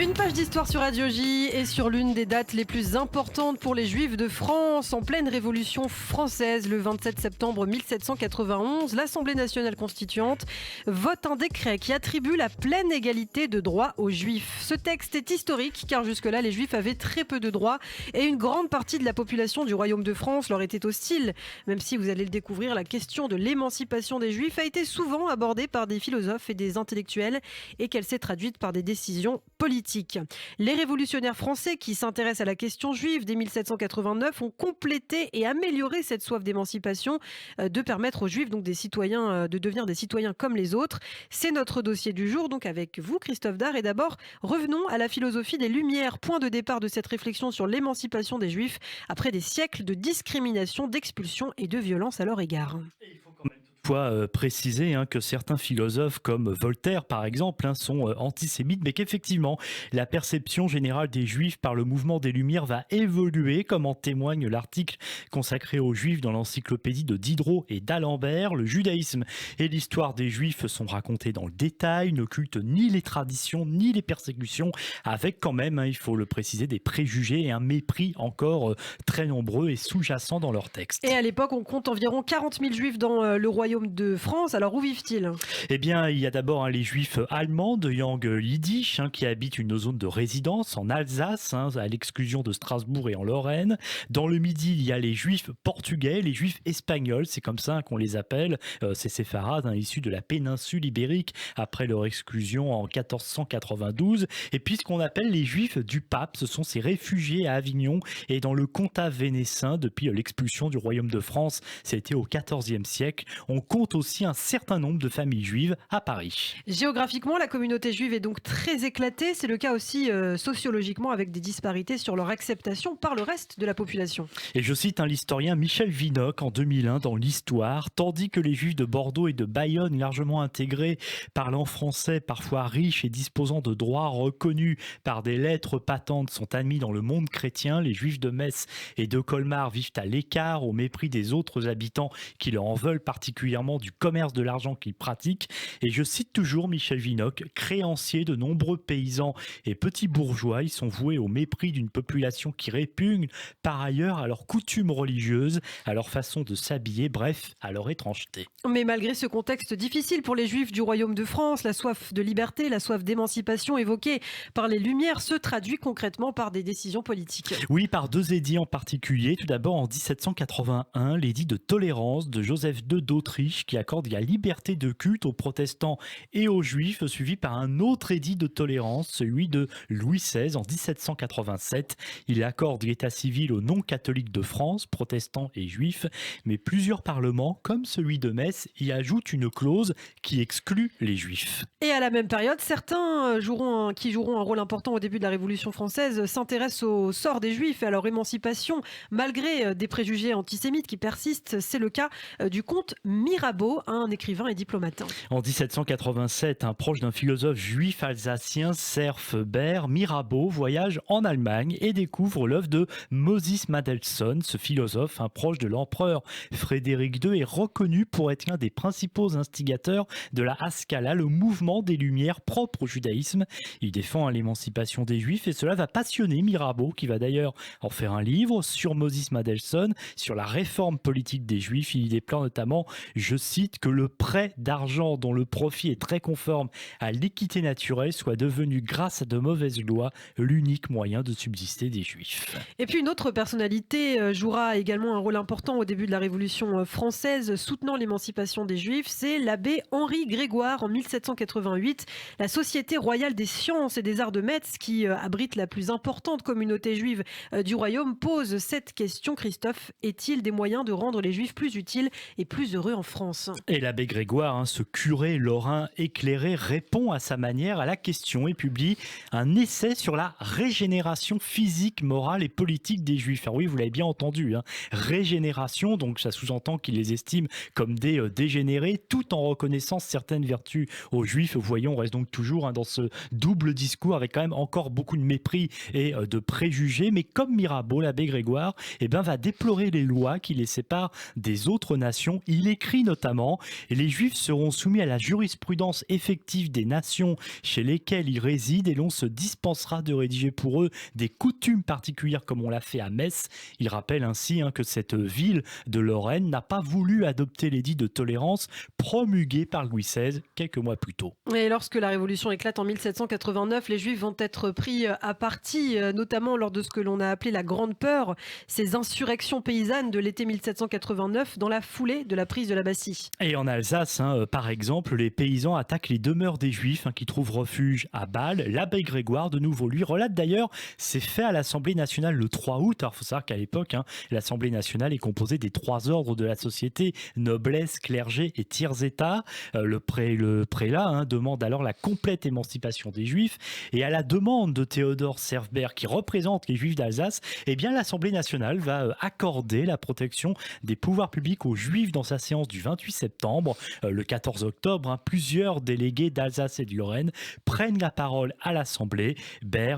Une page d'histoire sur Radio J et sur l'une des dates les plus importantes pour les Juifs de France. En pleine Révolution française, le 27 septembre 1791, l'Assemblée nationale constituante vote un décret qui attribue la pleine égalité de droits aux Juifs. Ce texte est historique car jusque-là, les Juifs avaient très peu de droits et une grande partie de la population du Royaume de France leur était hostile. Même si, vous allez le découvrir, la question de l'émancipation des Juifs a été souvent abordée par des philosophes et des intellectuels et qu'elle s'est traduite par des décisions politiques. Les révolutionnaires français qui s'intéressent à la question juive dès 1789 ont complété et amélioré cette soif d'émancipation, de permettre aux Juifs donc des citoyens, de devenir des citoyens comme les autres. C'est notre dossier du jour, donc avec vous, Christophe Dard. Et d'abord, revenons à la philosophie des Lumières, point de départ de cette réflexion sur l'émancipation des Juifs après des siècles de discrimination, d'expulsion et de violence à leur égard. Préciser que certains philosophes comme Voltaire par exemple sont antisémites, mais qu'effectivement la perception générale des Juifs par le mouvement des Lumières va évoluer, comme en témoigne l'article consacré aux Juifs dans l'encyclopédie de Diderot et d'Alembert. Le judaïsme et l'histoire des Juifs sont racontés dans le détail, n'occultent ni les traditions ni les persécutions, avec quand même, il faut le préciser, des préjugés et un mépris encore très nombreux et sous-jacents dans leurs textes. Et à l'époque, on compte environ 40 000 Juifs dans le Royaume de France. Alors où vivent-ils ? Eh bien, il y a d'abord les Juifs allemands de Yang Yiddish qui habitent une zone de résidence en Alsace, à l'exclusion de Strasbourg et en Lorraine. Dans le Midi, il y a les Juifs portugais, les Juifs espagnols, c'est comme ça qu'on les appelle, ces séfarades issus de la péninsule ibérique après leur exclusion en 1492. Et puis ce qu'on appelle les Juifs du pape, ce sont ces réfugiés à Avignon et dans le comtat vénécin depuis l'expulsion du Royaume de France, c'était au XIVe siècle. On compte aussi un certain nombre de familles juives à Paris. Géographiquement, la communauté juive est donc très éclatée. C'est le cas aussi sociologiquement, avec des disparités sur leur acceptation par le reste de la population. Et je cite l'historien Michel Vinocq en 2001 dans l'Histoire, tandis que les Juifs de Bordeaux et de Bayonne, largement intégrés, parlant français, parfois riches et disposant de droits reconnus par des lettres patentes, sont admis dans le monde chrétien, les Juifs de Metz et de Colmar vivent à l'écart, au mépris des autres habitants qui leur en veulent particulièrement du commerce de l'argent qu'ils pratiquent. Et je cite toujours Michel Vinocq, créanciers de nombreux paysans et petits bourgeois, ils sont voués au mépris d'une population qui répugne par ailleurs à leurs coutumes religieuses, à leur façon de s'habiller, bref, à leur étrangeté. Mais malgré ce contexte difficile pour les Juifs du Royaume de France, la soif de liberté, la soif d'émancipation évoquée par les Lumières se traduit concrètement par des décisions politiques. Oui, par deux édits en particulier. Tout d'abord en 1781, l'édit de tolérance de Joseph II d'Autriche qui accorde la liberté de culte aux protestants et aux Juifs, suivi par un autre édit de tolérance, celui de Louis XVI en 1787. Il accorde l'état civil aux non-catholiques de France, protestants et juifs, mais plusieurs parlements, comme celui de Metz, y ajoutent une clause qui exclut les Juifs. Et à la même période, certains qui joueront un rôle important au début de la Révolution française s'intéressent au sort des Juifs et à leur émancipation, malgré des préjugés antisémites qui persistent. C'est le cas du comte Mirabeau, un écrivain et diplomate. En 1787, un proche d'un philosophe juif alsacien, Serf Baer, Mirabeau, voyage en Allemagne et découvre l'œuvre de Moses Mendelssohn. Ce philosophe, un proche de l'empereur Frédéric II, est reconnu pour être l'un des principaux instigateurs de la Haskalah, le mouvement des Lumières propre au judaïsme. Il défend l'émancipation des Juifs et cela va passionner Mirabeau, qui va d'ailleurs en faire un livre sur Moses Mendelssohn, sur la réforme politique des Juifs. Il y déplore notamment, je cite, que le prêt d'argent dont le profit est très conforme à l'équité naturelle soit devenu, grâce à de mauvaises lois, l'unique moyen de subsister des Juifs. Et puis une autre personnalité jouera également un rôle important au début de la Révolution française, soutenant l'émancipation des Juifs. C'est l'abbé Henri Grégoire en 1788. La Société royale des sciences et des arts de Metz, qui abrite la plus importante communauté juive du royaume, pose cette question. Christophe, est-il des moyens de rendre les Juifs plus utiles et plus heureux en France ? Et l'abbé Grégoire, ce curé lorrain éclairé, répond à sa manière à la question et publie un essai sur la régénération physique, morale et politique des Juifs. Alors oui, vous l'avez bien entendu, régénération, donc ça sous-entend qu'il les estime comme des dégénérés, tout en reconnaissant certaines vertus aux Juifs. Vous voyez, on reste donc toujours dans ce double discours avec quand même encore beaucoup de mépris et de préjugés. Mais comme Mirabeau, l'abbé Grégoire va déplorer les lois qui les séparent des autres nations. Il écrit Hongrie notamment. Et les Juifs seront soumis à la jurisprudence effective des nations chez lesquelles ils résident et l'on se dispensera de rédiger pour eux des coutumes particulières comme on l'a fait à Metz. Il rappelle ainsi que cette ville de Lorraine n'a pas voulu adopter l'édit de tolérance promulgué par Louis XVI quelques mois plus tôt. Et lorsque la révolution éclate en 1789, les Juifs vont être pris à partie, notamment lors de ce que l'on a appelé la Grande Peur, ces insurrections paysannes de l'été 1789 dans la foulée de la prise de la Bastie. Et en Alsace, par exemple, les paysans attaquent les demeures des Juifs qui trouvent refuge à Bâle. L'abbé Grégoire, de nouveau, lui relate d'ailleurs ces faits à l'Assemblée nationale le 3 août. Alors, il faut savoir qu'à l'époque, l'Assemblée nationale est composée des 3 ordres de la société, noblesse, clergé et tiers-état. Le prélat demande alors la complète émancipation des Juifs. Et à la demande de Théodore Serfbert, qui représente les Juifs d'Alsace, l'Assemblée nationale va accorder la protection des pouvoirs publics aux Juifs dans sa séance du 28 septembre. Le 14 octobre, plusieurs délégués d'Alsace et de Lorraine prennent la parole à l'Assemblée.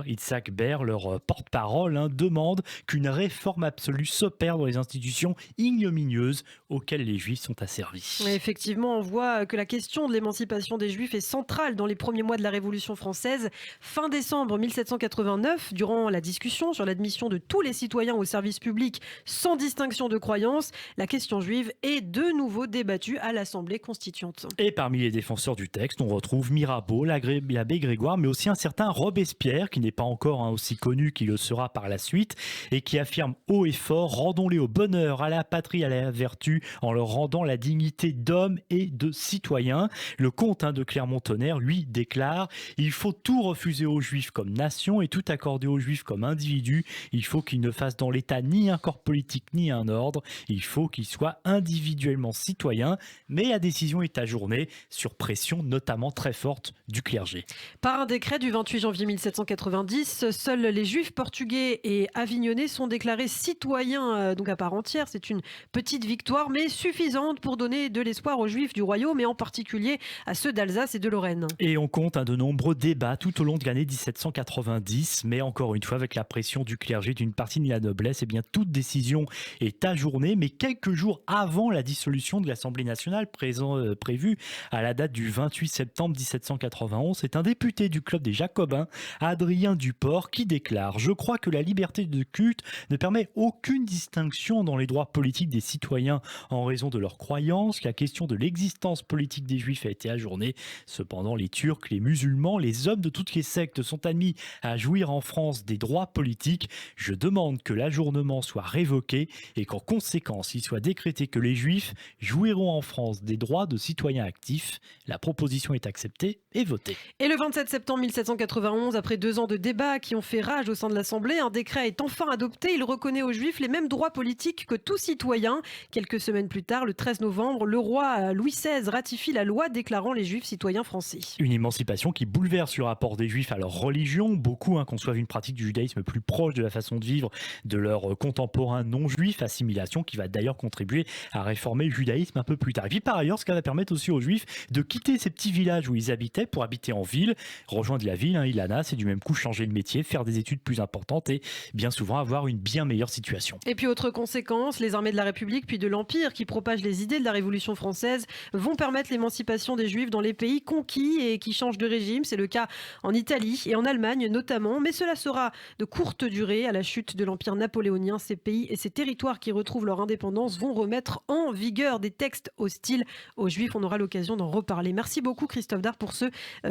Itzhak Ber, leur porte-parole, demande qu'une réforme absolue s'opère dans les institutions ignominieuses auxquelles les Juifs sont asservis. Effectivement, on voit que la question de l'émancipation des Juifs est centrale dans les premiers mois de la Révolution française. Fin décembre 1789, durant la discussion sur l'admission de tous les citoyens au service public sans distinction de croyance, la question juive est de nouveau débattue à l'Assemblée constituante. Et parmi les défenseurs du texte, on retrouve Mirabeau, l'abbé Grégoire, mais aussi un certain Robespierre, qui n'est pas encore aussi connu qu'il le sera par la suite, et qui affirme haut et fort: rendons-les au bonheur, à la patrie, à la vertu, en leur rendant la dignité d'hommes et de citoyens. Le comte de Clermont-Tonnerre, lui, déclare: il faut tout refuser aux Juifs comme nation et tout accorder aux Juifs comme individus. Il faut qu'ils ne fassent dans l'État ni un corps politique ni un ordre. Il faut qu'ils soient individuellement citoyens, mais la décision est ajournée sur pression notamment très forte du clergé. Par un décret du 28 janvier 1790, seuls les Juifs portugais et avignonnais sont déclarés citoyens donc à part entière. C'est une petite victoire, mais suffisante pour donner de l'espoir aux Juifs du royaume et en particulier à ceux d'Alsace et de Lorraine. Et on compte de nombreux débats tout au long de l'année 1790, mais encore une fois, avec la pression du clergé, d'une partie de la noblesse, toute décision est ajournée. Mais quelques jours avant la dissolution de l'Assemblée nationale prévue à la date du 28 septembre 1791, c'est un député du club des Jacobins, Adrien Duport, qui déclare: je crois que la liberté de culte ne permet aucune distinction dans les droits politiques des citoyens en raison de leurs croyances. La question de l'existence politique des Juifs a été ajournée. Cependant, les Turcs, les musulmans, les hommes de toutes les sectes sont admis à jouir en France des droits politiques. Je demande que l'ajournement soit révoqué et qu'en conséquence, il soit décrété que les Juifs jouiront en France des droits de citoyens actifs. La proposition est acceptée et votée. Et le 27 septembre 1791, après 2 ans de débats qui ont fait rage au sein de l'Assemblée, un décret est enfin adopté. Il reconnaît aux Juifs les mêmes droits politiques que tout citoyen. Quelques semaines plus tard, le 13 novembre, le roi Louis XVI ratifie la loi déclarant les Juifs citoyens français. Une émancipation qui bouleverse le rapport des Juifs à leur religion. Beaucoup conçoivent une pratique du judaïsme plus proche de la façon de vivre de leurs contemporains non juifs, assimilation qui va d'ailleurs contribuer à réformer le judaïsme un peu plus tard. Et puis par ailleurs, ce qui va permettre aussi aux Juifs de quitter ces petits villages où ils habitaient pour habiter en ville, rejoindre la ville, Ilana, c'est du même coup changer de métier, faire des études plus importantes et bien souvent avoir une bien meilleure situation. Et puis autre conséquence, les armées de la République puis de l'Empire qui propagent les idées de la Révolution française vont permettre l'émancipation des Juifs dans les pays conquis et qui changent de régime. C'est le cas en Italie et en Allemagne notamment, mais cela sera de courte durée. À la chute de l'Empire napoléonien, ces pays et ces territoires qui retrouvent leur indépendance vont remettre en vigueur des textes hostiles aux Juifs. On aura l'occasion d'en reparler. Merci beaucoup Christophe Dard pour ce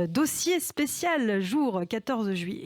dossier spécial jour 14 juillet.